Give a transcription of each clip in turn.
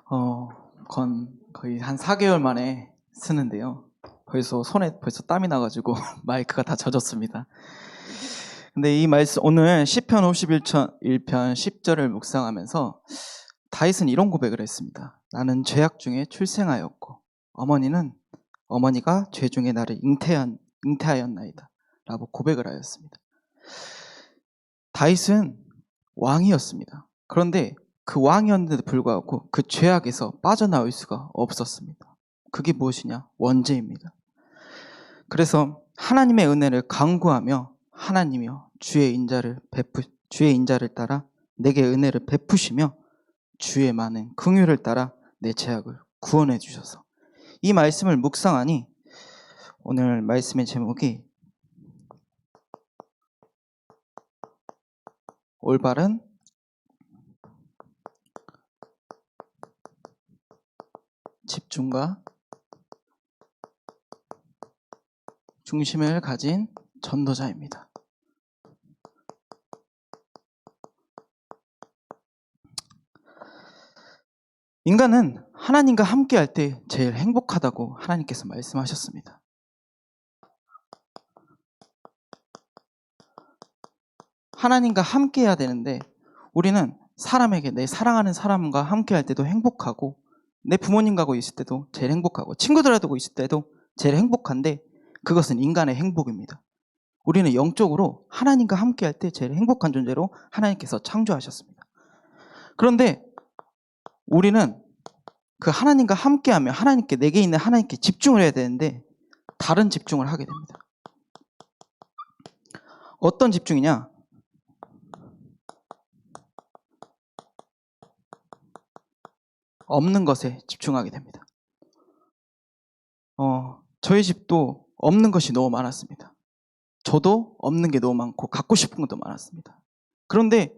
어, 거의 한 4개월 만에 쓰는데요. 손에 벌써 땀이 나가지고 마이크가 다 젖었습니다. 근데 이 말씀, 오늘 시편 51편 10절을 묵상하면서 다윗은 이런 고백을 했습니다. 나는 죄악 중에 출생하였고 어머니가 죄 중에 나를 잉태하였나이다 라고 고백을 하였습니다. 다윗은 왕이었습니다. 그런데 그 왕이었는데도 불구하고 그 죄악에서 빠져나올 수가 없었습니다. 그게 무엇이냐? 원죄입니다. 그래서 하나님의 은혜를 간구하며 하나님이여 주의 인자를 따라 내게 은혜를 베푸시며 주의 많은 긍휼을 따라 내 죄악을 구원해 주셔서 이 말씀을 묵상하니 오늘 말씀의 제목이 올바른 집중과 중심을 가진 전도자입니다. 인간은 하나님과 함께 할 때 제일 행복하다고 하나님께서 말씀하셨습니다. 하나님과 함께 해야 되는데 우리는 사람에게 내 사랑하는 사람과 함께 할 때도 행복하고 내 부모님하고 있을 때도 제일 행복하고 친구들하고 있을 때도 제일 행복한데 그것은 인간의 행복입니다. 우리는 영적으로 하나님과 함께 할 때 제일 행복한 존재로 하나님께서 창조하셨습니다. 그런데 우리는 그 하나님과 함께하며 내게 있는 하나님께 집중을 해야 되는데 다른 집중을 하게 됩니다. 어떤 집중이냐? 없는 것에 집중하게 됩니다. 저희 집도 없는 것이 너무 많았습니다. 저도 없는 게 너무 많고 갖고 싶은 것도 많았습니다. 그런데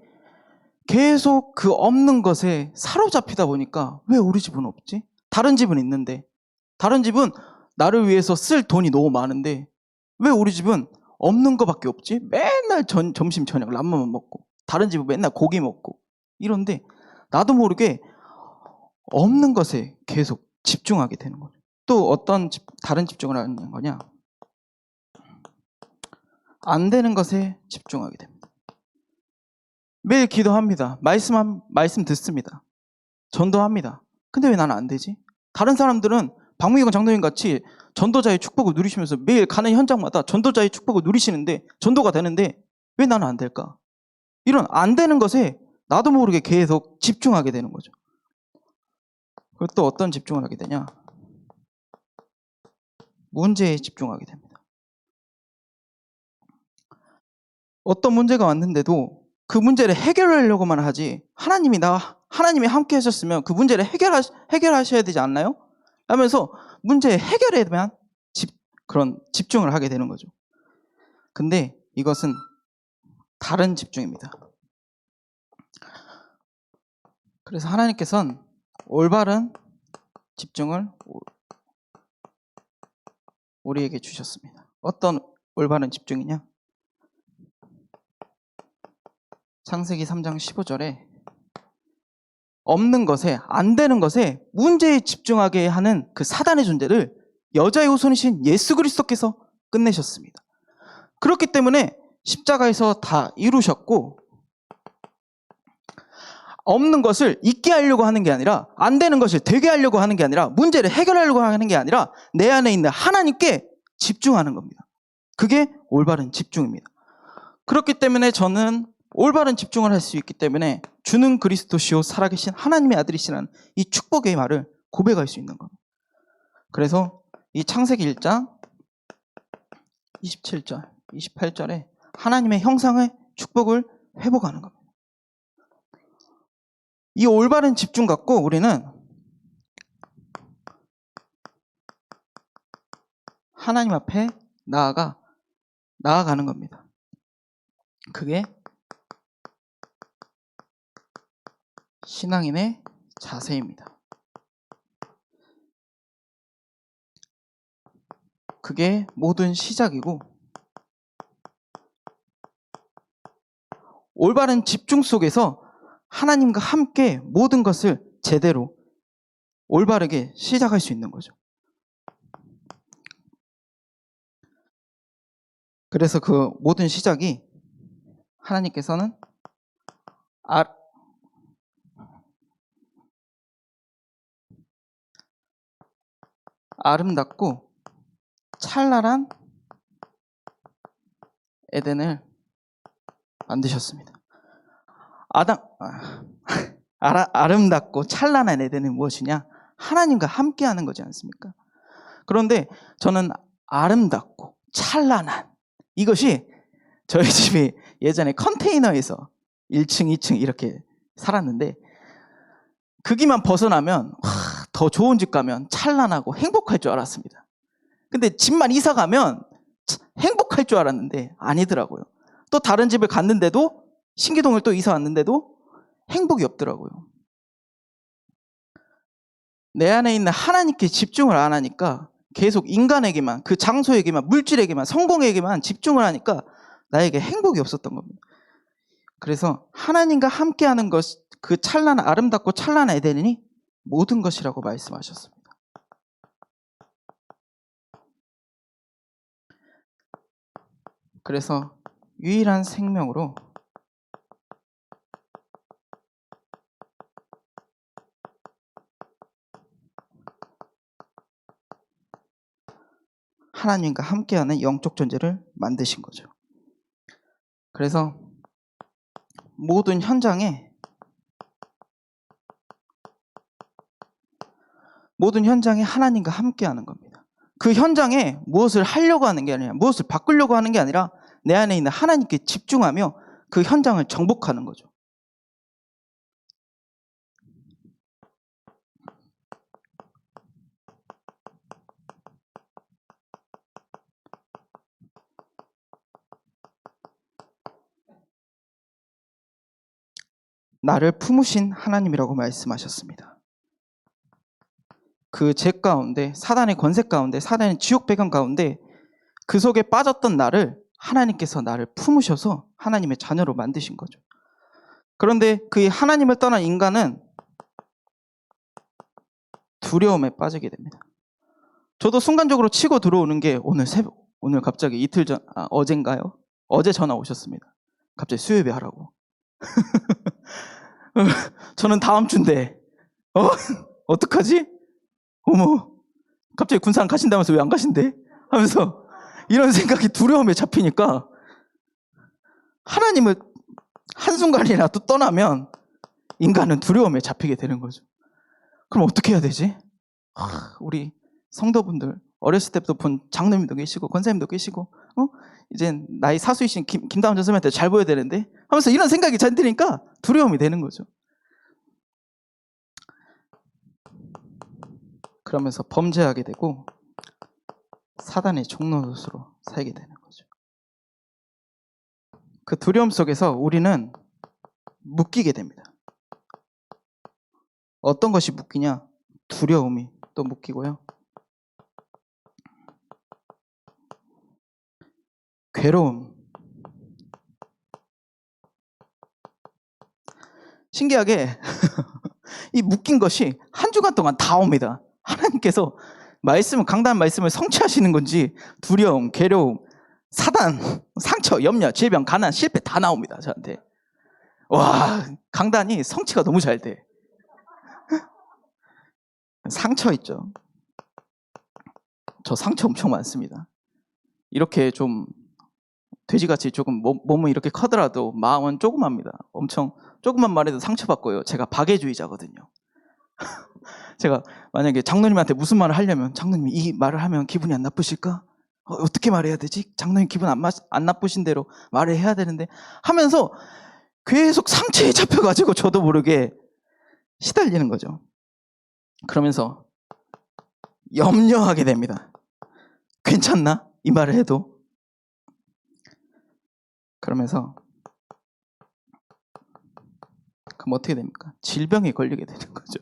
계속 그 없는 것에 사로잡히다 보니까 왜 우리 집은 없지? 다른 집은 있는데 다른 집은 나를 위해서 쓸 돈이 너무 많은데 왜 우리 집은 없는 것밖에 없지? 맨날 점심 저녁 람만만 먹고 다른 집은 맨날 고기 먹고 이런데 나도 모르게 없는 것에 계속 집중하게 되는 거죠. 또 다른 집중을 하는 거냐? 안 되는 것에 집중하게 됩니다. 매일 기도합니다. 말씀 듣습니다. 전도합니다. 근데 왜 나는 안 되지? 다른 사람들은 박무희관 장로님 같이 전도자의 축복을 누리시면서 매일 가는 현장마다 전도자의 축복을 누리시는데 전도가 되는데 왜 나는 안 될까? 이런 안 되는 것에 나도 모르게 계속 집중하게 되는 거죠. 그리고 또 어떤 집중을 하게 되냐? 문제에 집중하게 됩니다. 어떤 문제가 왔는데도 그 문제를 해결하려고만 하지 하나님이 함께 하셨으면 그 문제를 해결하셔야 되지 않나요? 하면서 문제 해결에만 그런 집중을 하게 되는 거죠. 근데 이것은 다른 집중입니다. 그래서 하나님께서는 올바른 집중을 우리에게 주셨습니다. 어떤 올바른 집중이냐? 창세기 3장 15절에 없는 것에 안 되는 것에 문제에 집중하게 하는 그 사단의 존재를 여자의 후손이신 예수 그리스도께서 끝내셨습니다. 그렇기 때문에 십자가에서 다 이루셨고 없는 것을 있게 하려고 하는 게 아니라 안 되는 것을 되게 하려고 하는 게 아니라 문제를 해결하려고 하는 게 아니라 내 안에 있는 하나님께 집중하는 겁니다. 그게 올바른 집중입니다. 그렇기 때문에 저는 올바른 집중을 할 수 있기 때문에 주는 그리스도시요 살아계신 하나님의 아들이시라는 이 축복의 말을 고백할 수 있는 겁니다. 그래서 이 창세기 1장 27절, 28절에 하나님의 형상의 축복을 회복하는 겁니다. 이 올바른 집중 갖고 우리는 하나님 앞에 나아가는 겁니다. 그게 신앙인의 자세입니다. 그게 모든 시작이고 올바른 집중 속에서 하나님과 함께 모든 것을 제대로 올바르게 시작할 수 있는 거죠. 그래서 그 모든 시작이 하나님께서는 아름답고 찬란한 에덴을 만드셨습니다. 아름답고 찬란한 에덴은 무엇이냐? 하나님과 함께하는 거지 않습니까? 그런데 저는 아름답고 찬란한 이것이 저희 집이 예전에 컨테이너에서 1층, 2층 이렇게 살았는데 거기만 벗어나면 더 좋은 집 가면 찬란하고 행복할 줄 알았습니다. 근데 집만 이사 가면 행복할 줄 알았는데 아니더라고요. 또 다른 집을 갔는데도 신기동을 또 이사 왔는데도 행복이 없더라고요. 내 안에 있는 하나님께 집중을 안 하니까 계속 인간에게만, 그 장소에게만, 물질에게만, 성공에게만 집중을 하니까 나에게 행복이 없었던 겁니다. 그래서 하나님과 함께하는 것, 그 아름답고 찬란한 에덴이 모든 것이라고 말씀하셨습니다. 그래서 유일한 생명으로 하나님과 함께하는 영적 존재를 만드신 거죠. 그래서 모든 현장에 하나님과 함께하는 겁니다. 그 현장에 무엇을 하려고 하는 게 아니라, 무엇을 바꾸려고 하는 게 아니라 내 안에 있는 하나님께 집중하며 그 현장을 정복하는 거죠. 나를 품으신 하나님이라고 말씀하셨습니다. 그 죄 가운데, 사단의 권세 가운데, 사단의 지옥 배경 가운데 그 속에 빠졌던 나를 하나님께서 나를 품으셔서 하나님의 자녀로 만드신 거죠. 그런데 그 하나님을 떠난 인간은 두려움에 빠지게 됩니다. 저도 순간적으로 치고 들어오는 게 오늘 갑자기 이틀 전, 어젠가요? 어제 전화 오셨습니다. 갑자기 수요예배 하라고. 저는 다음 주인데, 어떡하지? 어머, 갑자기 군산 가신다면서 왜 안 가신대? 하면서 이런 생각이 두려움에 잡히니까 하나님을 한순간이라도 떠나면 인간은 두려움에 잡히게 되는 거죠. 그럼 어떻게 해야 되지? 우리 성도분들 어렸을 때부터 본 장로님도 계시고 권사님도 계시고 이제 나이 사수이신 김다운 전사님한테 잘 보여야 되는데 하면서 이런 생각이 잔드니까 두려움이 되는 거죠. 그러면서 범죄하게 되고 사단의 종노릇으로 살게 되는 거죠. 그 두려움 속에서 우리는 묶이게 됩니다. 어떤 것이 묶이냐? 두려움이 또 묶이고요. 괴로움. 신기하게 이 묶인 것이 한 주간 동안 다 옵니다. 하나님께서 강단 말씀을 성취하시는 건지 두려움, 괴로움, 사단, 상처, 염려, 질병, 가난, 실패 다 나옵니다. 저한테. 와, 강단이 성취가 너무 잘 돼. 상처 있죠. 저 상처 엄청 많습니다. 이렇게 좀 돼지같이 조금 몸은 이렇게 커더라도 마음은 조그맣니다. 엄청 조금만 말해도 상처받고요. 제가 박애주의자거든요. 제가 만약에 장로님한테 무슨 말을 하려면 장로님 이 말을 하면 기분이 안 나쁘실까? 어떻게 말해야 되지? 장로님 기분 안 나쁘신 대로 말을 해야 되는데 하면서 계속 상처에 잡혀가지고 저도 모르게 시달리는 거죠. 그러면서 염려하게 됩니다. 괜찮나? 이 말을 해도. 그러면서 그럼 어떻게 됩니까? 질병에 걸리게 되는 거죠.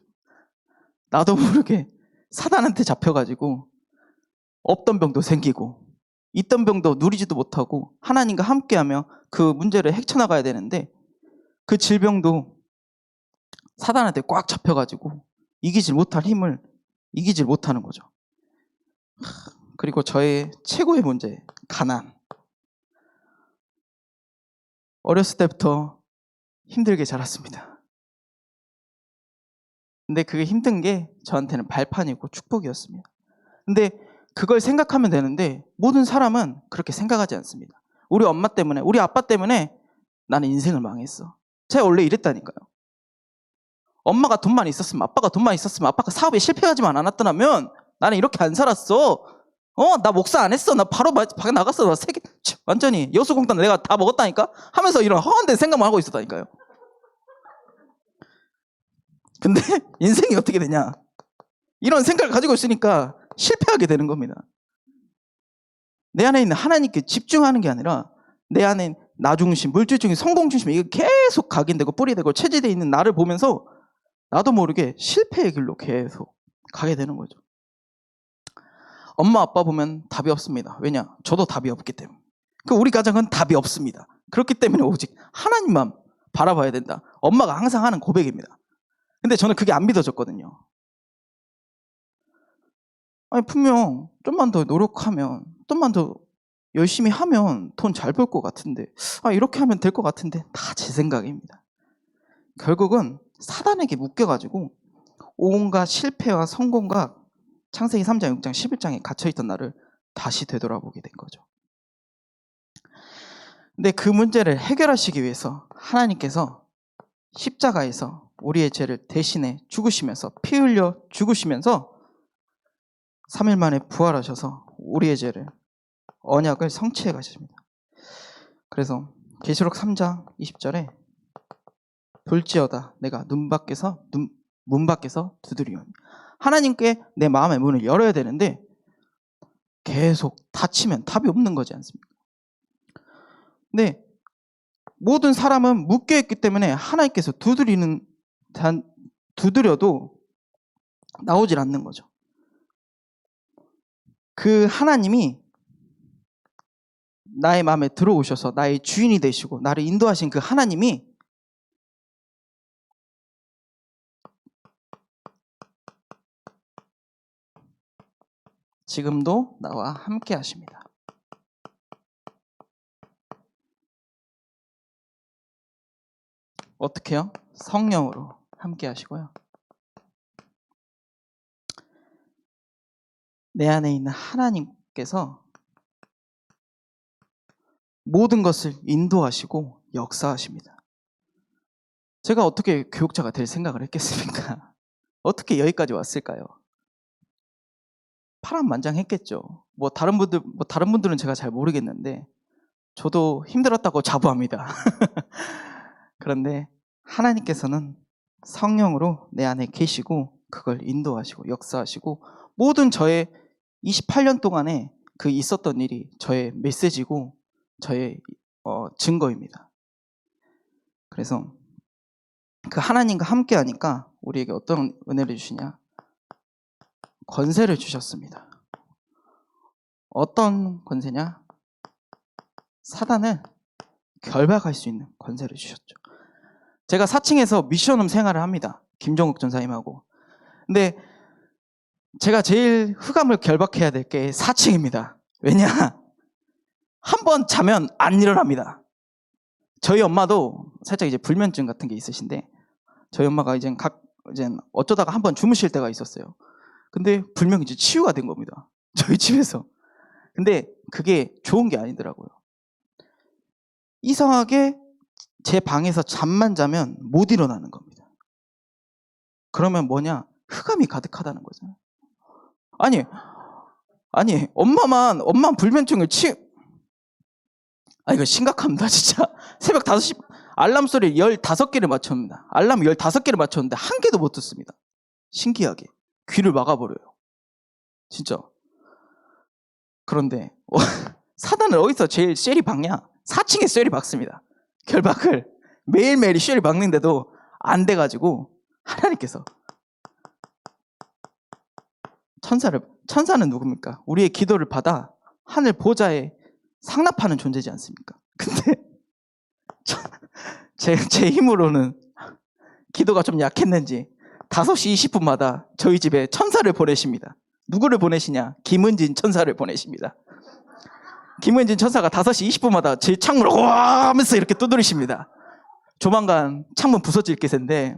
나도 모르게 사단한테 잡혀가지고 없던 병도 생기고 있던 병도 누리지도 못하고 하나님과 함께하며 그 문제를 헤쳐나가야 되는데 그 질병도 사단한테 꽉 잡혀가지고 이기질 못할 힘을 이기질 못하는 거죠. 그리고 저의 최고의 문제, 가난. 어렸을 때부터 힘들게 자랐습니다. 근데 그게 힘든 게 저한테는 발판이고 축복이었습니다. 근데 그걸 생각하면 되는데 모든 사람은 그렇게 생각하지 않습니다. 우리 엄마 때문에, 우리 아빠 때문에 나는 인생을 망했어. 제가 원래 이랬다니까요. 엄마가 돈만 있었으면, 아빠가 돈만 있었으면, 아빠가 사업에 실패하지만 않았더라면 나는 이렇게 안 살았어. 나 목사 안 했어. 나 바로 밖에 나갔어. 나 완전히 여수공단 내가 다 먹었다니까? 하면서 이런 허언된 생각만 하고 있었다니까요. 근데 인생이 어떻게 되냐? 이런 생각을 가지고 있으니까 실패하게 되는 겁니다. 내 안에 있는 하나님께 집중하는 게 아니라 내 안에 나 중심, 물질 중심, 성공 중심, 이게 계속 각인되고 뿌리되고 체질되어 있는 나를 보면서 나도 모르게 실패의 길로 계속 가게 되는 거죠. 엄마 아빠 보면 답이 없습니다. 왜냐? 저도 답이 없기 때문에. 우리 가정은 답이 없습니다. 그렇기 때문에 오직 하나님만 바라봐야 된다. 엄마가 항상 하는 고백입니다. 근데 저는 그게 안 믿어졌거든요. 아니, 분명 좀만 더 노력하면, 좀만 더 열심히 하면 돈 잘 벌 것 같은데, 이렇게 하면 될 것 같은데, 다 제 생각입니다. 결국은 사단에게 묶여가지고 온갖 실패와 성공과 창세기 3장, 6장, 11장에 갇혀있던 나를 다시 되돌아보게 된 거죠. 근데 그 문제를 해결하시기 위해서 하나님께서 십자가에서 우리의 죄를 대신해 죽으시면서, 피 흘려 죽으시면서 3일 만에 부활하셔서 우리의 죄를, 언약을 성취해 가십니다. 그래서 계시록 3장 20절에 볼지어다 내가 문 밖에서 두드리오니, 하나님께 내 마음의 문을 열어야 되는데 계속 닫히면 답이 없는 거지 않습니까? 근데 모든 사람은 묶여있기 때문에 하나님께서 두드려도 나오질 않는 거죠. 그 하나님이 나의 마음에 들어오셔서 나의 주인이 되시고 나를 인도하신 그 하나님이 지금도 나와 함께 하십니다. 어떻게요? 성령으로 함께 하시고요. 내 안에 있는 하나님께서 모든 것을 인도하시고 역사하십니다. 제가 어떻게 교육자가 될 생각을 했겠습니까? 어떻게 여기까지 왔을까요? 파란만장했겠죠. 다른 분들은 제가 잘 모르겠는데 저도 힘들었다고 자부합니다. 그런데 하나님께서는 성령으로 내 안에 계시고 그걸 인도하시고 역사하시고 모든 저의 28년 동안에 그 있었던 일이 저의 메시지고 저의 증거입니다. 그래서 그 하나님과 함께 하니까 우리에게 어떤 은혜를 주시냐? 권세를 주셨습니다. 어떤 권세냐? 사단을 결박할 수 있는 권세를 주셨죠. 제가 4층에서 미션홈 생활을 합니다. 김정욱 전사님하고. 근데 제가 제일 흑암을 결박해야 될 게 4층입니다. 왜냐? 한번 자면 안 일어납니다. 저희 엄마도 살짝 이제 불면증 같은 게 있으신데 저희 엄마가 이제 어쩌다가 한번 주무실 때가 있었어요. 근데 불명이 이제 치유가 된 겁니다. 저희 집에서. 근데 그게 좋은 게 아니더라고요. 이상하게 제 방에서 잠만 자면 못 일어나는 겁니다. 그러면 뭐냐? 흑암이 가득하다는 거잖아요. 아니 엄마 불면증을 이거 심각합니다 진짜. 새벽 5시 알람 소리 15개를 맞췄습니다. 알람 15개를 맞췄는데 한 개도 못 듣습니다. 신기하게 귀를 막아버려요 진짜. 그런데 사단은 어디서 제일 쉘이 박냐? 4층에 쉘이 박습니다. 결박을 매일매일 쉘이 박는데도 안 돼가지고 하나님께서 천사는 누굽니까? 우리의 기도를 받아 하늘 보좌에 상납하는 존재지 않습니까? 근데 제 힘으로는 기도가 좀 약했는지 5시 20분마다 저희 집에 천사를 보내십니다. 누구를 보내시냐? 김은진 천사를 보내십니다. 김은진 천사가 5시 20분마다 제 창문을 와 하면서 이렇게 두드리십니다. 조만간 창문 부서질 기세인데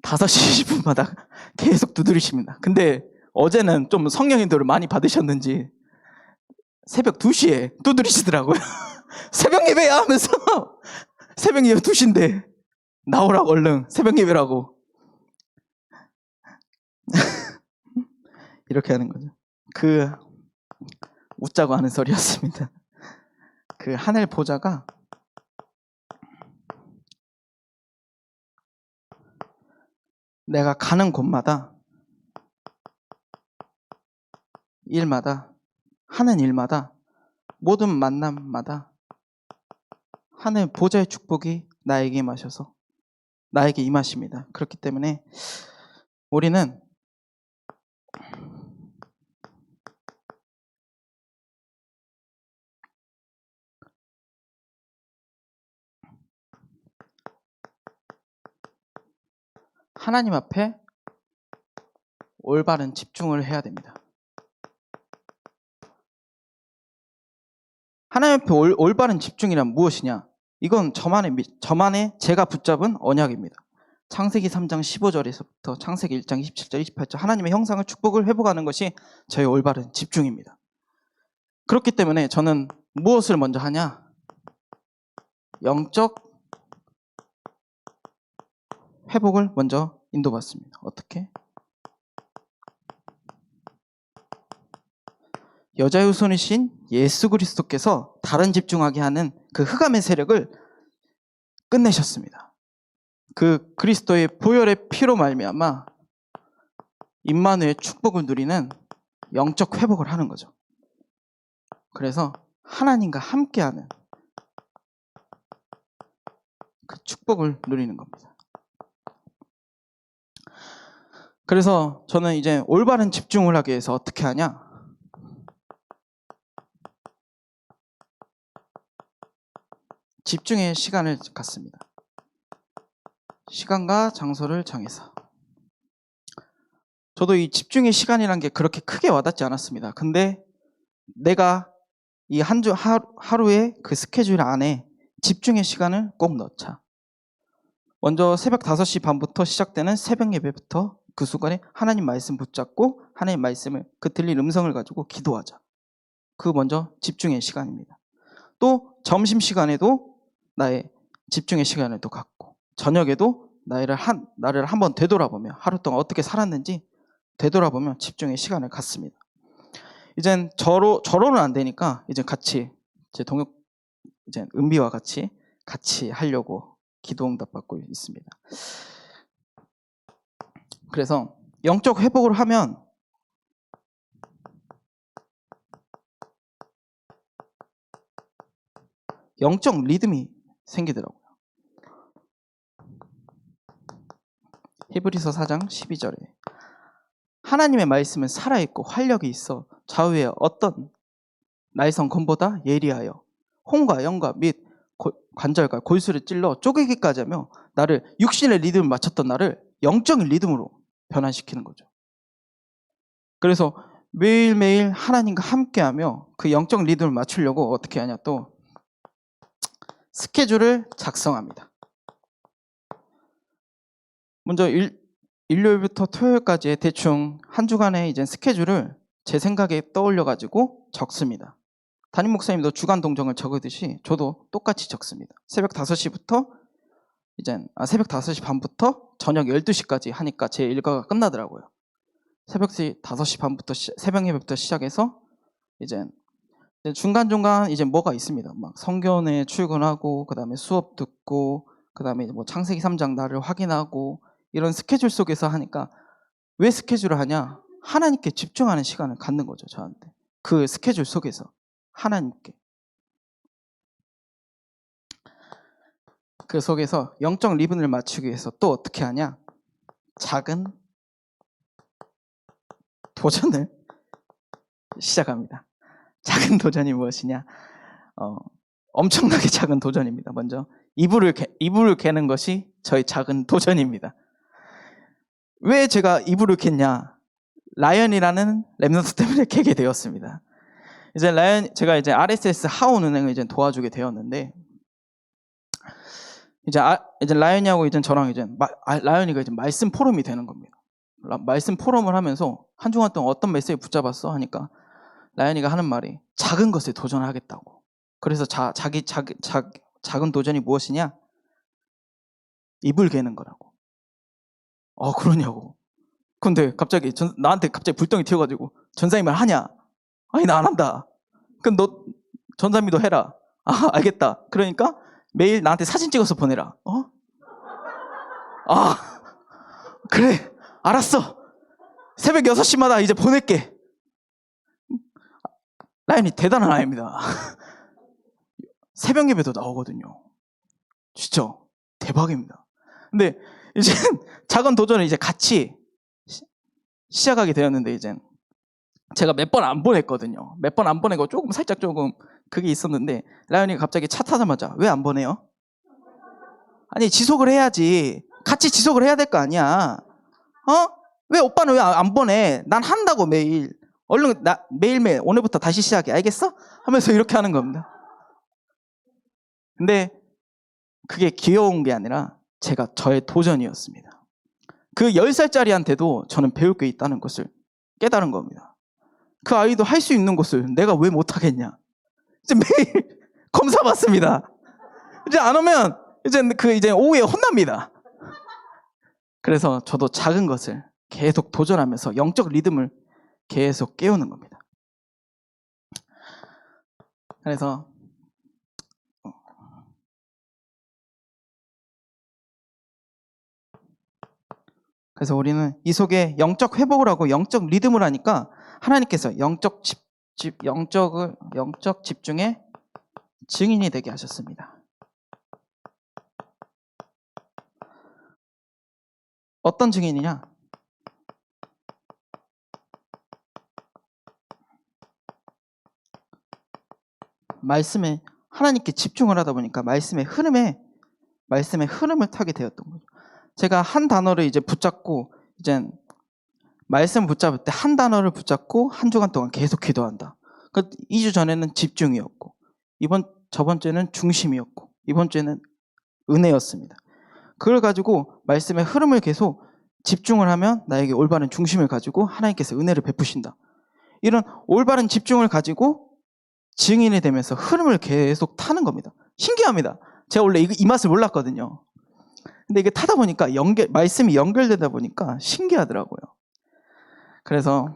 5시 20분마다 계속 두드리십니다. 근데 어제는 좀 성령인도를 많이 받으셨는지 새벽 2시에 두드리시더라고요. 새벽 예배야 하면서 새벽 예배 2시인데 나오라고 얼른 새벽 예배라고 이렇게 하는 거죠. 그 웃자고 하는 소리였습니다. 그 하늘 보좌가 내가 가는 곳마다 일마다 하는 일마다 모든 만남마다 하늘 보좌의 축복이 나에게 임하십니다. 그렇기 때문에 우리는 하나님 앞에 올바른 집중을 해야 됩니다. 하나님 앞에 올바른 집중이란 무엇이냐? 이건 저만의 제가 붙잡은 언약입니다. 창세기 3장 15절에서부터 창세기 1장 27절 28절 하나님의 형상을 축복을 회복하는 것이 저의 올바른 집중입니다. 그렇기 때문에 저는 무엇을 먼저 하냐? 영적 회복을 먼저 인도받습니다. 어떻게? 여자의 후손이신 예수 그리스도께서 다른 집중하게 하는 그 흑암의 세력을 끝내셨습니다. 그 그리스도의 보혈의 피로 말미암아 임마누엘의 축복을 누리는 영적 회복을 하는 거죠. 그래서 하나님과 함께하는 그 축복을 누리는 겁니다. 그래서 저는 이제 올바른 집중을 하기 위해서 어떻게 하냐? 집중의 시간을 갖습니다. 시간과 장소를 정해서. 저도 이 집중의 시간이란 게 그렇게 크게 와닿지 않았습니다. 근데 내가 이 하루의 그 스케줄 안에 집중의 시간을 꼭 넣자. 먼저 새벽 5시 반부터 시작되는 새벽 예배부터 그 순간에 하나님 말씀 붙잡고 하나님 말씀을 그 들린 음성을 가지고 기도하자. 그 먼저 집중의 시간입니다. 또 점심시간에도 나의 집중의 시간을 또 갖고 저녁에도 나를 한번 되돌아보며 하루 동안 어떻게 살았는지 되돌아보며 집중의 시간을 갖습니다. 이젠 저로는 안 되니까 이제 같이 이제 은비와 같이 하려고 기도 응답 받고 있습니다. 그래서 영적 회복을 하면 영적 리듬이 생기더라고요. 히브리서 4장 12절에 하나님의 말씀은 살아있고 활력이 있어 좌우에 어떤 날선 검보다 예리하여 홍과 영과 및 관절과 골수를 찔러 쪼개기까지 하며 나를 육신의 리듬을 맞췄던 나를 영적인 리듬으로 변환시키는 거죠. 그래서 매일매일 하나님과 함께하며 그 영적 리듬을 맞추려고 어떻게 하냐, 또 스케줄을 작성합니다. 먼저 일요일부터 토요일까지의 대충 한 주간의 이제 스케줄을 제 생각에 떠올려가지고 적습니다. 담임 목사님도 주간 동정을 적으듯이 저도 똑같이 적습니다. 새벽 5시 반부터 저녁 12시까지 하니까 제 일과가 끝나더라고요. 새벽 5시 반부터 새벽 예배부터 시작해서 이제 중간중간 이제 뭐가 있습니다. 막 성견에 출근하고 그다음에 수업 듣고 그다음에 뭐 창세기 3장 날을 확인하고 이런 스케줄 속에서 하니까 왜 스케줄을 하냐? 하나님께 집중하는 시간을 갖는 거죠, 저한테. 그 스케줄 속에서 하나님께. 그 속에서 영적 리듬을 맞추기 위해서 또 어떻게 하냐? 작은 도전을 시작합니다. 작은 도전이 무엇이냐? 엄청나게 작은 도전입니다. 먼저 이불을 개는 것이 저의 작은 도전입니다. 왜 제가 이불을 캤냐? 라이언이라는 랩넌트 때문에 캐게 되었습니다. 이제 제가 이제 RSS 하온 은행을 이제 도와주게 되었는데, 이제 라이언이하고 이제 저랑 이제 라이언이가 이제 말씀 포럼이 되는 겁니다. 말씀 포럼을 하면서 한 주간 동안 어떤 메시지 붙잡았어? 하니까 라이언이가 하는 말이 작은 것에 도전하겠다고. 그래서 작은 도전이 무엇이냐? 이불 개는 거라고. 그러냐고. 근데 갑자기 나한테 갑자기 불덩이 튀어가지고 전사님을 하냐? 아니 나 안 한다. 그럼 너 전사님도 해라. 알겠다. 그러니까 매일 나한테 사진 찍어서 보내라. 그래 알았어. 새벽 6시마다 이제 보낼게. 라이언이 대단한 아이입니다. 새벽 예배도 나오거든요. 진짜 대박입니다. 근데 이제 작은 도전을 이제 같이 시작하게 되었는데, 이제 제가 몇 번 안 보냈거든요. 몇 번 안 보내고 살짝 그게 있었는데, 라이언이가 갑자기 차 타자마자 왜 안 보내요? 아니 지속을 해야지. 같이 지속을 해야 될 거 아니야. 왜 오빠는 왜 안 보내? 난 한다고 매일. 얼른 매일매일 오늘부터 다시 시작해. 알겠어? 하면서 이렇게 하는 겁니다. 근데 그게 귀여운 게 아니라 저의 도전이었습니다. 그 10살짜리한테도 저는 배울 게 있다는 것을 깨달은 겁니다. 그 아이도 할 수 있는 것을 내가 왜 못하겠냐. 이제 매일 검사 받습니다. 이제 안 오면 이제 오후에 혼납니다. 그래서 저도 작은 것을 계속 도전하면서 영적 리듬을 계속 깨우는 겁니다. 그래서 우리는 이 속에 영적 회복을 하고 영적 리듬을 하니까 하나님께서 영적 집중의 증인이 되게 하셨습니다. 어떤 증인이냐? 말씀에 하나님께 집중을 하다 보니까 말씀의 흐름을 타게 되었던 거죠. 제가 한 단어를 이제 붙잡고, 이제 말씀 붙잡을 때 한 단어를 붙잡고 한 주간 동안 계속 기도한다. 2주 전에는 집중이었고, 저번 주에는 중심이었고, 이번 주에는 은혜였습니다. 그걸 가지고 말씀의 흐름을 계속 집중을 하면 나에게 올바른 중심을 가지고 하나님께서 은혜를 베푸신다. 이런 올바른 집중을 가지고 증인이 되면서 흐름을 계속 타는 겁니다. 신기합니다. 제가 원래 이 맛을 몰랐거든요. 근데 이게 타다 보니까 말씀이 연결되다 보니까 신기하더라고요. 그래서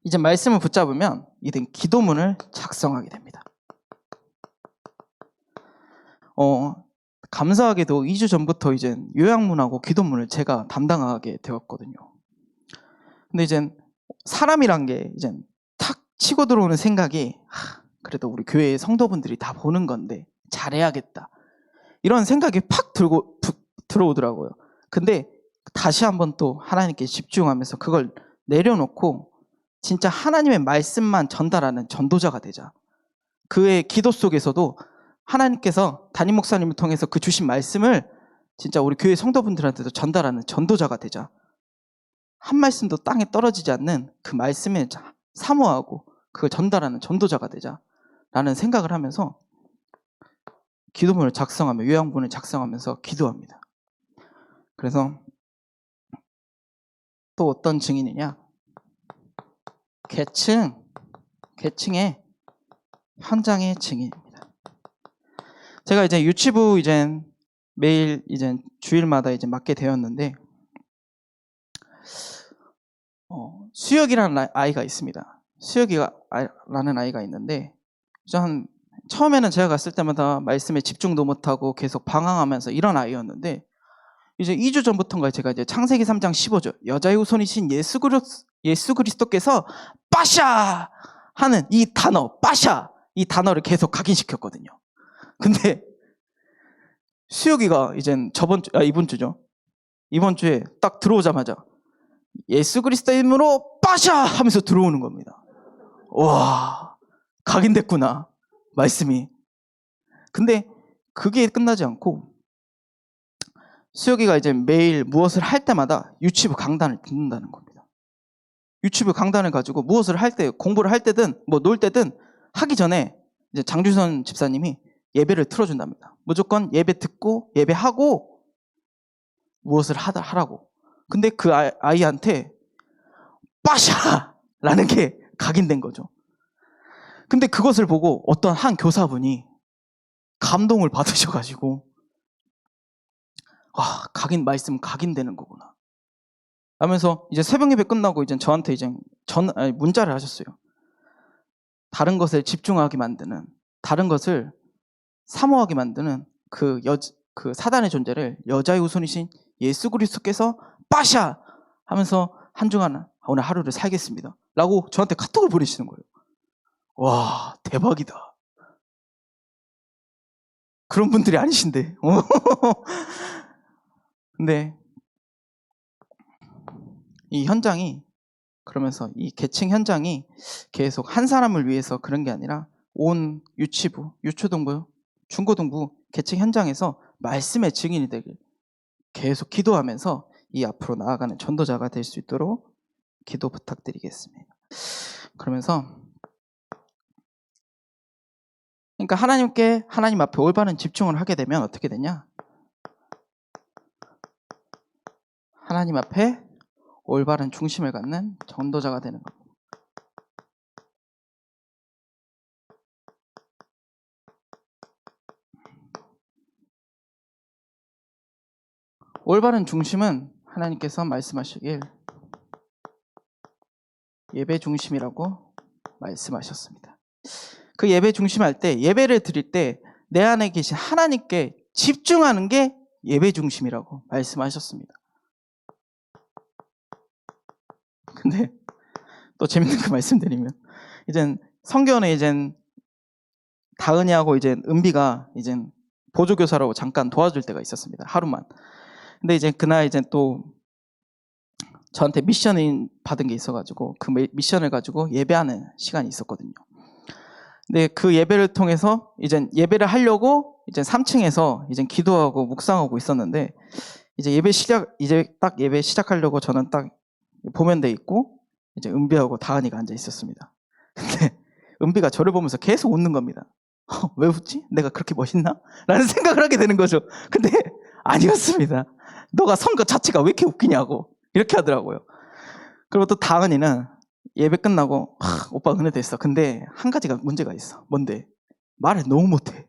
이제 말씀을 붙잡으면 이젠 기도문을 작성하게 됩니다. 감사하게도 2주 전부터 이제 요약문하고 기도문을 제가 담당하게 되었거든요. 근데 이제 사람이란 게 이제 탁 치고 들어오는 생각이, 그래도 우리 교회의 성도분들이 다 보는 건데 잘해야겠다. 이런 생각이 팍 들어오더라고요. 근데 다시 한번 또 하나님께 집중하면서 그걸 내려놓고 진짜 하나님의 말씀만 전달하는 전도자가 되자. 그의 기도 속에서도 하나님께서 담임 목사님을 통해서 그 주신 말씀을 진짜 우리 교회 성도분들한테도 전달하는 전도자가 되자. 한 말씀도 땅에 떨어지지 않는 그 말씀에 사모하고 그걸 전달하는 전도자가 되자라는 생각을 하면서 기도문을 작성하며 요양문을 작성하면서 기도합니다. 그래서 또 어떤 증인이냐? 계층의 현장의 증인입니다. 제가 이제 유치부 매일 주일마다 맡게 되었는데, 수혁이라는 아이가 있습니다. 수혁이라는 아이가 있는데, 처음에는 제가 갔을 때마다 말씀에 집중도 못하고 계속 방황하면서 이런 아이였는데, 이제 2주 전부터인가 제가 창세기 3장 15절 여자의 후손이신 예수 그리스도께서 빠샤 하는 이 단어, 빠샤 이 단어를 계속 각인시켰거든요. 근데 수혁이가 이번 주에 딱 들어오자마자 예수 그리스도 이름으로 빠샤 하면서 들어오는 겁니다. 와, 각인됐구나 말씀이. 근데 그게 끝나지 않고 수혁이가 이제 매일 무엇을 할 때마다 유치부 강단을 듣는다는 겁니다. 유치부 강단을 가지고 무엇을 할 때, 공부를 할 때든 뭐 놀 때든 하기 전에 이제 장주선 집사님이 예배를 틀어준답니다. 무조건 예배 듣고 예배하고 무엇을 하라고. 근데 그 아이한테 빠샤라는 게 각인된 거죠. 근데 그것을 보고 어떤 한 교사분이 감동을 받으셔가지고 각인 말씀 각인되는 거구나 하면서 이제 새벽 예배 끝나고 이제 저한테 이제 문자를 하셨어요. 다른 것에 집중하게 만드는, 다른 것을 사모하게 만드는 그 사단의 존재를 여자의 우선이신 예수 그리스도께서 빠샤 하면서 한 주간 오늘 하루를 살겠습니다 라고 저한테 카톡을 보내시는 거예요. 와, 대박이다. 그런 분들이 아니신데. 근데 이 현장이, 그러면서 이 계층 현장이 계속 한 사람을 위해서 그런 게 아니라 온 유치부, 유초등부, 중고등부 계층 현장에서 말씀의 증인이 되길 계속 기도하면서 이 앞으로 나아가는 전도자가 될 수 있도록 기도 부탁드리겠습니다. 그러면서 그러니까 하나님 앞에 올바른 집중을 하게 되면 어떻게 되냐? 하나님 앞에 올바른 중심을 갖는 전도자가 되는 겁니다. 올바른 중심은 하나님께서 말씀하시길 예배 중심이라고 말씀하셨습니다. 그 예배 중심할 때, 예배를 드릴 때 내 안에 계신 하나님께 집중하는 게 예배 중심이라고 말씀하셨습니다. 근데 또 재밌는 거 말씀드리면, 이젠 성교원에 이젠 다은이하고 이제 은비가 이제 보조교사라고 잠깐 도와줄 때가 있었습니다. 하루만. 근데 이제 그날 이제 또 저한테 미션을 받은 게 있어가지고 그 미션을 가지고 예배하는 시간이 있었거든요. 근데 그 예배를 통해서 이제 예배를 하려고 이제 3층에서 이제 기도하고 묵상하고 있었는데, 이제 딱 예배 시작하려고 저는 딱 보면대 있고 이제 은비하고 다은이가 앉아 있었습니다. 근데 은비가 저를 보면서 계속 웃는 겁니다. 왜 웃지? 내가 그렇게 멋있나? 라는 생각을 하게 되는 거죠. 근데 아니었습니다. 너가 선 것 자체가 왜 이렇게 웃기냐고 이렇게 하더라고요. 그리고 또 다은이는 예배 끝나고 오빠 은혜 됐어. 근데 한 가지가 문제가 있어. 뭔데? 말을 너무 못해.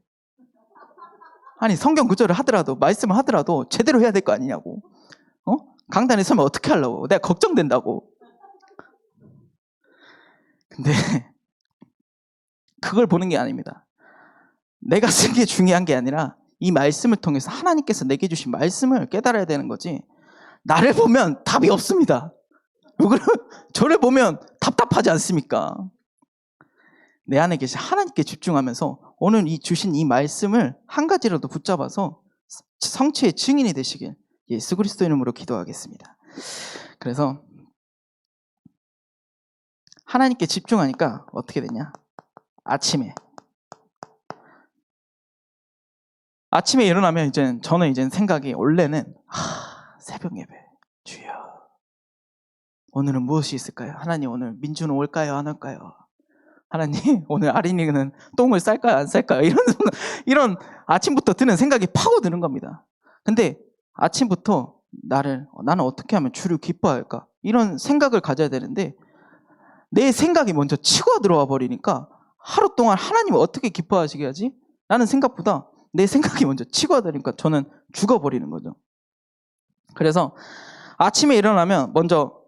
아니 성경 구절을 하더라도 말씀을 하더라도 제대로 해야 될 거 아니냐고. 강단에 서면 어떻게 하려고. 내가 걱정된다고. 근데 그걸 보는 게 아닙니다. 내가 쓴 게 중요한 게 아니라 이 말씀을 통해서 하나님께서 내게 주신 말씀을 깨달아야 되는 거지, 나를 보면 답이 없습니다. 저를 보면 답답하지 않습니까? 내 안에 계신 하나님께 집중하면서 오늘 주신 이 말씀을 한 가지라도 붙잡아서 성취의 증인이 되시길 예수 그리스도 이름으로 기도하겠습니다. 그래서 하나님께 집중하니까 어떻게 되냐? 아침에 일어나면 저는 이제 생각이, 원래는 새벽 예배, 주여 오늘은 무엇이 있을까요? 하나님 오늘 민주는 올까요? 안 올까요? 하나님 오늘 아린이는 똥을 쌀까요? 안 쌀까요? 이런 아침부터 드는 생각이 파고드는 겁니다. 근데 아침부터 나는 어떻게 하면 주를 기뻐할까? 이런 생각을 가져야 되는데 내 생각이 먼저 치고 들어와 버리니까 하루 동안 하나님을 어떻게 기뻐하시게 하지? 라는 생각보다 내 생각이 먼저 치고 들으니까 저는 죽어버리는 거죠. 그래서 아침에 일어나면 먼저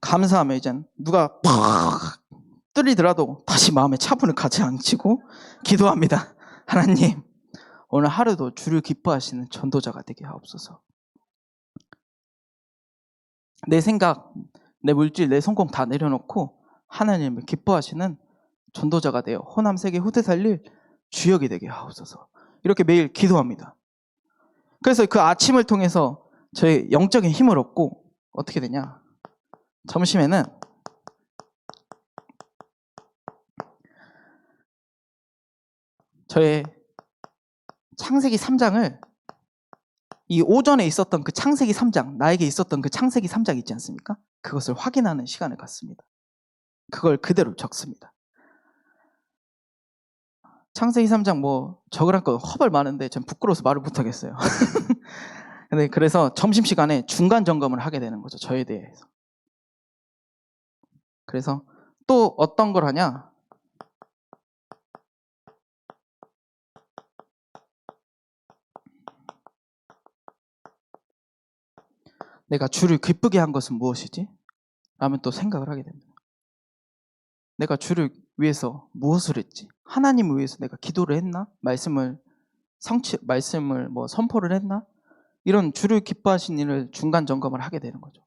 감사하며 이제 누가 팍 뚫리더라도 다시 마음에 차분을 가지않고 기도합니다. 하나님 오늘 하루도 주를 기뻐하시는 전도자가 되게 하옵소서. 내 생각, 내 물질, 내 성공 다 내려놓고 하나님을 기뻐하시는 전도자가 되어 호남 세계 후대 살릴 주역이 되게 하옵소서. 이렇게 매일 기도합니다. 그래서 그 아침을 통해서 저의 영적인 힘을 얻고 어떻게 되냐? 점심에는 저의 창세기 3장을 이 오전에 있었던 그 창세기 3장, 나에게 있었던 그 창세기 3장 있지 않습니까? 그것을 확인하는 시간을 갖습니다. 그걸 그대로 적습니다. 창세기 3장 뭐 적으란 거 허벌 많은데 전 부끄러워서 말을 못하겠어요. 근데 그래서 점심시간에 중간 점검을 하게 되는 거죠. 저에 대해서. 그래서 또 어떤 걸 하냐? 내가 주를 기쁘게 한 것은 무엇이지? 라면 또 생각을 하게 됩니다. 내가 주를 위해서 무엇을 했지? 하나님을 위해서 내가 기도를 했나? 말씀을 뭐 선포를 했나? 이런 주를 기뻐하신 일을 중간 점검을 하게 되는 거죠.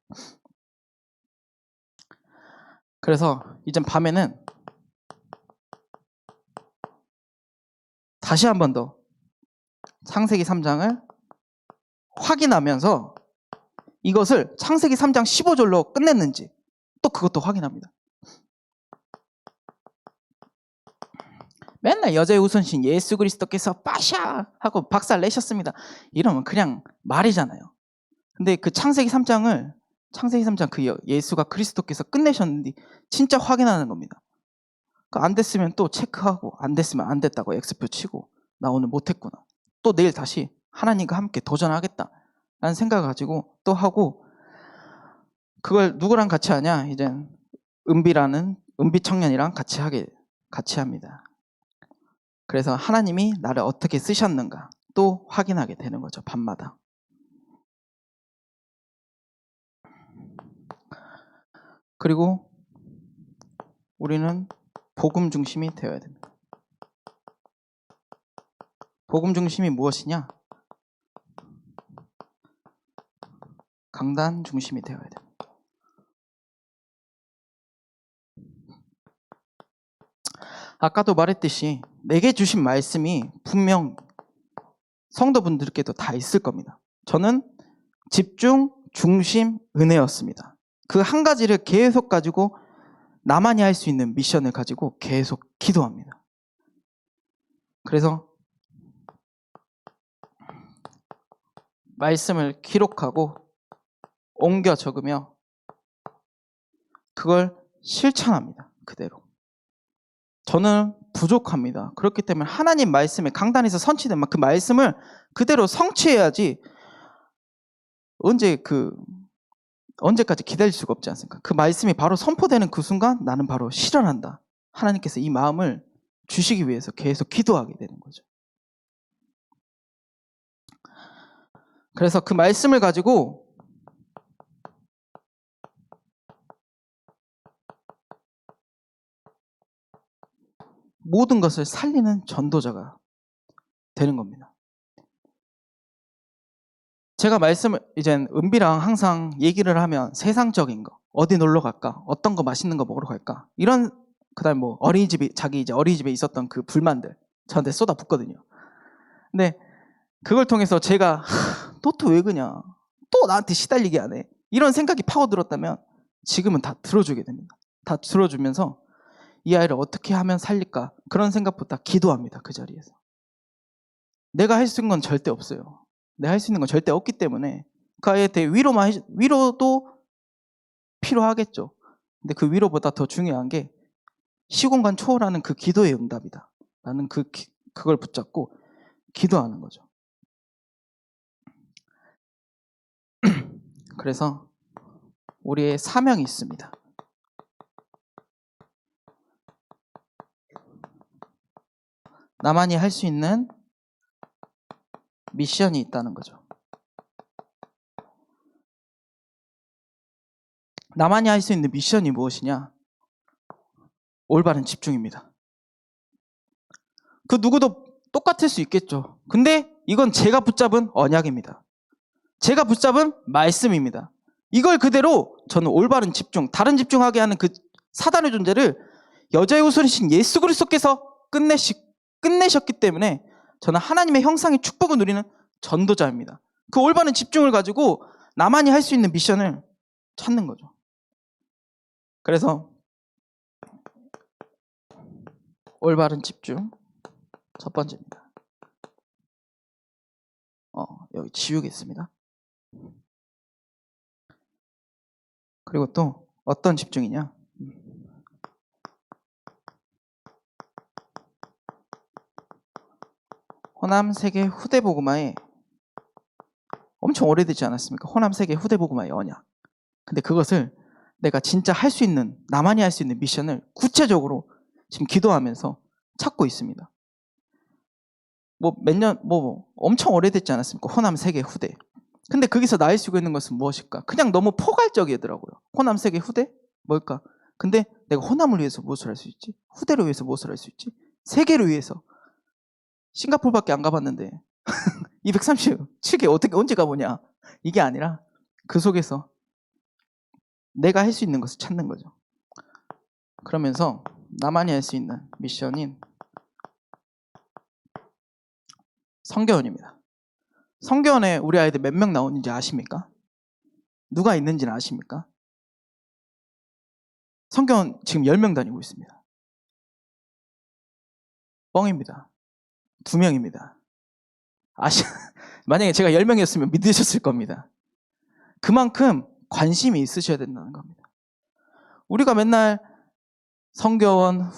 그래서 이젠 밤에는 다시 한 번 더 창세기 3장을 확인하면서 이것을 창세기 3장 15절로 끝냈는지 또 그것도 확인합니다. 맨날 여자의 우선신 예수 그리스도께서 빠샤 하고 박살 내셨습니다. 이러면 그냥 말이잖아요. 근데 그 창세기 3장 그 예수가 그리스도께서 끝내셨는데 진짜 확인하는 겁니다. 안 됐으면 또 체크하고 안 됐으면 안 됐다고 X표 치고 나 오늘 못했구나. 또 내일 다시 하나님과 함께 도전하겠다 라는 생각을 가지고 또 하고 그걸 누구랑 같이 하냐? 이젠 은비 청년이랑 같이 합니다. 그래서 하나님이 나를 어떻게 쓰셨는가 또 확인하게 되는 거죠. 밤마다. 그리고 우리는 복음 중심이 되어야 됩니다. 복음 중심이 무엇이냐? 강단 중심이 되어야 됩니다. 아까도 말했듯이 내게 주신 말씀이 분명 성도분들께도 다 있을 겁니다. 저는 집중, 중심, 은혜였습니다. 그 한 가지를 계속 가지고 나만이 할 수 있는 미션을 가지고 계속 기도합니다. 그래서 말씀을 기록하고 옮겨 적으며 그걸 실천합니다. 그대로. 저는 부족합니다. 그렇기 때문에 하나님 말씀에 강단에서 선취된 그 말씀을 그대로 성취해야지 언제까지 기다릴 수가 없지 않습니까? 그 말씀이 바로 선포되는 그 순간 나는 바로 실현한다. 하나님께서 이 마음을 주시기 위해서 계속 기도하게 되는 거죠. 그래서 그 말씀을 가지고 모든 것을 살리는 전도자가 되는 겁니다. 제가 이젠 은비랑 항상 얘기를 하면 세상적인 거, 어디 놀러 갈까, 어떤 거 맛있는 거 먹으러 갈까, 이런 그다음 뭐 자기 어린이집에 있었던 그 불만들 저한테 쏟아붓거든요. 근데 그걸 통해서 제가 또 왜 그냐, 또 나한테 시달리게 하네, 이런 생각이 파고들었다면 지금은 다 들어주게 됩니다. 다 들어주면서 이 아이를 어떻게 하면 살릴까, 그런 생각보다 기도합니다. 그 자리에서. 내가 할 수 있는 건 절대 없어요. 내가 할 수 있는 건 절대 없기 때문에 그 아이에 대해 위로도 필요하겠죠. 근데 그 위로보다 더 중요한 게 시공간 초월하는 그 기도의 응답이다. 나는 그걸 붙잡고 기도하는 거죠. 그래서 우리의 사명이 있습니다. 나만이 할 수 있는 미션이 있다는 거죠. 나만이 할 수 있는 미션이 무엇이냐? 올바른 집중입니다. 그 누구도 똑같을 수 있겠죠. 근데 이건 제가 붙잡은 언약입니다. 제가 붙잡은 말씀입니다. 이걸 그대로 저는 올바른 집중, 다른 집중하게 하는 그 사단의 존재를 여자의 우선이신 예수 그리스도께서 끝내셨기 때문에 저는 하나님의 형상의 축복을 누리는 전도자입니다. 그 올바른 집중을 가지고 나만이 할 수 있는 미션을 찾는 거죠. 그래서 올바른 집중 첫 번째입니다. 여기 지우겠습니다. 그리고 또 어떤 집중이냐? 호남 세계 후대보고마에 엄청 오래되지 않았습니까? 호남 세계 후대보고마의 언약. 근데 그것을 내가 진짜 할 수 있는, 나만이 할 수 있는 미션을 구체적으로 지금 기도하면서 찾고 있습니다. 뭐 몇 년, 뭐 엄청 오래됐지 않았습니까? 호남 세계 후대. 근데 거기서 나을 수 있는 것은 무엇일까? 그냥 너무 포괄적이더라고요. 호남 세계 후대? 뭘까? 근데 내가 호남을 위해서 무엇을 할 수 있지? 후대를 위해서 무엇을 할 수 있지? 세계를 위해서. 싱가포르밖에 안 가봤는데 237개 어떻게 언제 가보냐? 이게 아니라 그 속에서 내가 할 수 있는 것을 찾는 거죠. 그러면서 나만이 할 수 있는 미션인 성교원입니다. 성교원에 우리 아이들 몇 명 나오는지 아십니까? 누가 있는지는 아십니까? 성교원 지금 10명 다니고 있습니다. 뻥입니다. 2명입니다. 만약에 제가 10명이었으면 믿으셨을 겁니다. 그만큼 관심이 있으셔야 된다는 겁니다. 우리가 맨날 성교원,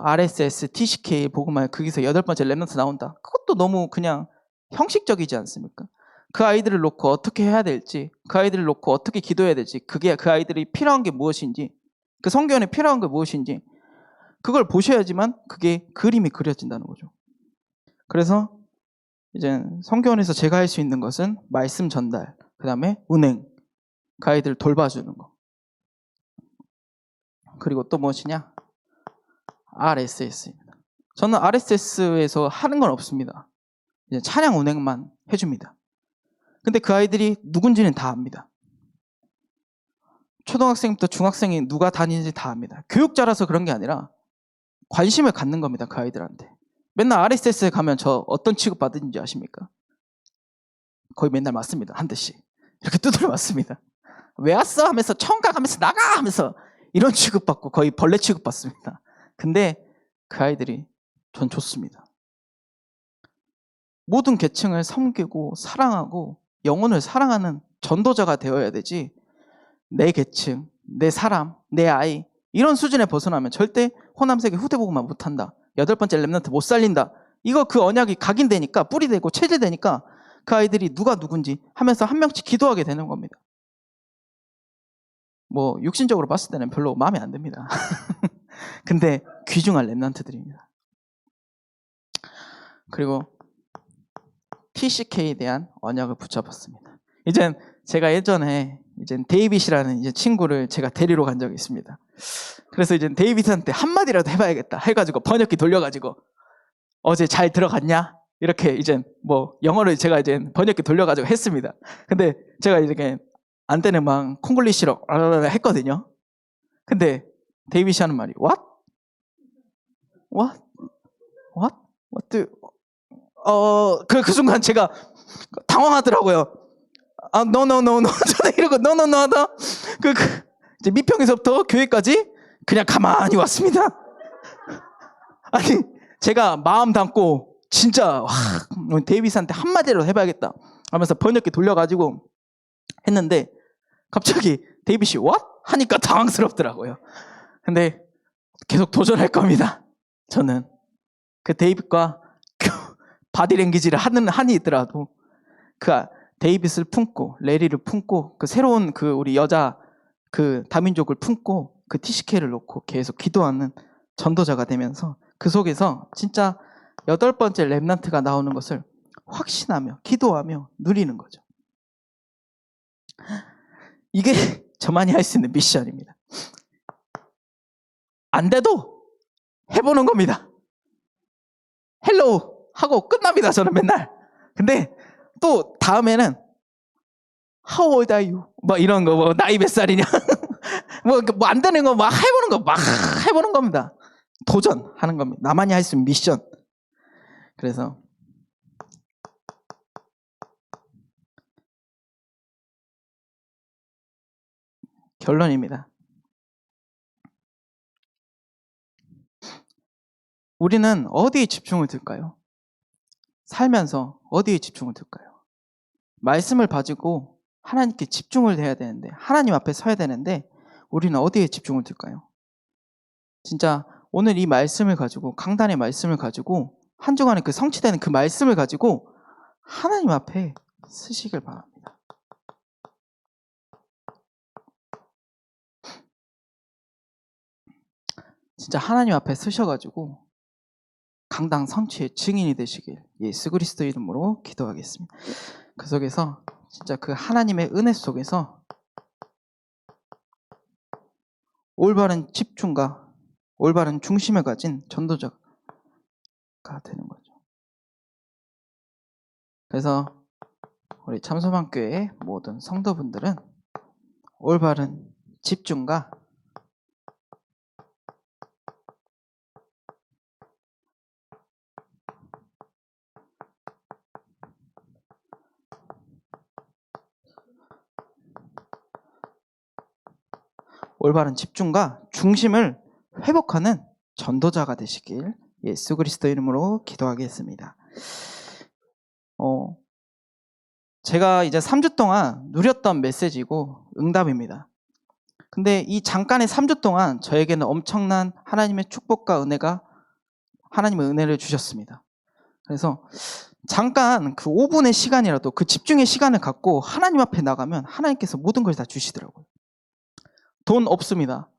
RSS, TCK 보고만 거기서 8번째 랩넌트 나온다. 그것도 너무 그냥 형식적이지 않습니까? 그 아이들을 놓고 어떻게 해야 될지, 그 아이들을 놓고 어떻게 기도해야 될지, 그게 그 아이들이 필요한 게 무엇인지, 그 성교원에 필요한 게 무엇인지 그걸 보셔야지만 그게 그림이 그려진다는 거죠. 그래서 이제 성교원에서 제가 할 수 있는 것은 말씀 전달, 그 다음에 운행, 그 아이들을 돌봐주는 거. 그리고 또 무엇이냐? RSS입니다. 저는 RSS에서 하는 건 없습니다. 이제 차량 운행만 해줍니다. 근데 그 아이들이 누군지는 다 압니다. 초등학생부터 중학생이 누가 다니는지 다 압니다. 교육자라서 그런 게 아니라 관심을 갖는 겁니다. 그 아이들한테. 맨날 RSS에 가면 저 어떤 취급 받는지 아십니까? 거의 맨날 맞습니다. 한 대씩. 이렇게 두드려 맞습니다. 왜 왔어? 하면서 처음 가면서 나가! 하면서 이런 취급받고 거의 벌레 취급받습니다. 근데 그 아이들이 전 좋습니다. 모든 계층을 섬기고 사랑하고 영혼을 사랑하는 전도자가 되어야 되지, 내 계층, 내 사람, 내 아이 이런 수준에 벗어나면 절대 호남세계 후대보고만 못한다. 8번째 랩넌트 못 살린다. 이거 그 언약이 각인되니까, 뿌리되고 체질되니까 그 아이들이 누가 누군지 하면서 한 명씩 기도하게 되는 겁니다. 뭐 육신적으로 봤을 때는 별로 마음에 안 듭니다. 근데 귀중한 랩넌트들입니다. 그리고 TCK에 대한 언약을 붙잡았습니다. 이젠 제가 예전에 데이빗이라는 이제 친구를 제가 데리러 간 적이 있습니다. 그래서 이제 데이빗한테 한마디라도 해봐야겠다 해가지고 번역기 돌려가지고 어제 잘 들어갔냐? 이렇게 이제 뭐 영어를 제가 이제 번역기 돌려가지고 했습니다. 근데 제가 이렇게 안때는 막 콩글리시로 했거든요. 근데 데이빗이 하는 말이 What? What? What? What? 그 순간 제가 당황하더라고요. no. 저는 이러고 no 하다 이제 미평에서부터 교회까지 그냥 가만히 왔습니다. 아니 제가 마음 담고 진짜 데이빗한테 한마디로 해봐야겠다 하면서 번역기 돌려가지고 했는데 갑자기 데이빗이 what? 하니까 당황스럽더라고요. 근데 계속 도전할 겁니다. 저는 그 데이빗과 바디랭귀지를 하는 한이 있더라도 그 데이빗을 품고 레리를 품고 그 새로운 그 우리 여자 그 다민족을 품고 그 TCK를 놓고 계속 기도하는 전도자가 되면서 그 속에서 진짜 8번째 랩넌트가 나오는 것을 확신하며 기도하며 누리는 거죠. 이게 저만이 할 수 있는 미션입니다. 안 돼도 해보는 겁니다. 헬로우 하고 끝납니다. 저는 맨날. 근데 또 다음에는 How old are you? 뭐 이런 거, 뭐 나이 몇 살이냐? 뭐 안 되는 거 막 해보는 거 막 해보는 겁니다. 도전하는 겁니다. 나만이 할 수 있는 미션. 그래서 결론입니다. 우리는 어디에 집중을 둘까요? 살면서 어디에 집중을 둘까요? 말씀을 가지고 하나님께 집중을 해야 되는데, 하나님 앞에 서야 되는데 우리는 어디에 집중을 둘까요? 진짜 오늘 이 말씀을 가지고, 강단의 말씀을 가지고, 한 주간에 그 성취되는 그 말씀을 가지고 하나님 앞에 서시길 바랍니다. 진짜 하나님 앞에 서셔가지고 강당 성취의 증인이 되시길 예수 그리스도 이름으로 기도하겠습니다. 그 속에서 진짜 그 하나님의 은혜 속에서 올바른 집중과 올바른 중심을 가진 전도자가 되는 거죠. 그래서 우리 참소망교회 모든 성도분들은 올바른 집중과 중심을 회복하는 전도자가 되시길 예수 그리스도 이름으로 기도하겠습니다. 제가 이제 3주 동안 누렸던 메시지고 응답입니다. 근데 이 잠깐의 3주 동안 저에게는 엄청난 하나님의 축복과 은혜가, 하나님의 은혜를 주셨습니다. 그래서 잠깐 그 5분의 시간이라도 그 집중의 시간을 갖고 하나님 앞에 나가면 하나님께서 모든 걸 다 주시더라고요. 돈 없습니다.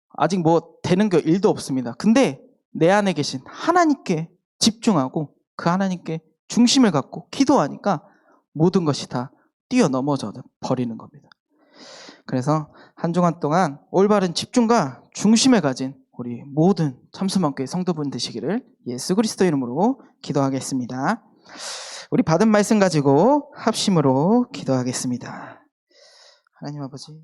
아직 되는 게 일도 없습니다. 근데 내 안에 계신 하나님께 집중하고 그 하나님께 중심을 갖고 기도하니까 모든 것이 다 뛰어넘어져 버리는 겁니다. 그래서 한 주간 동안 올바른 집중과 중심을 가진 우리 모든 참수망교회 성도분 되시기를 예수 그리스도 이름으로 기도하겠습니다. 우리 받은 말씀 가지고 합심으로 기도하겠습니다. 하나님 아버지,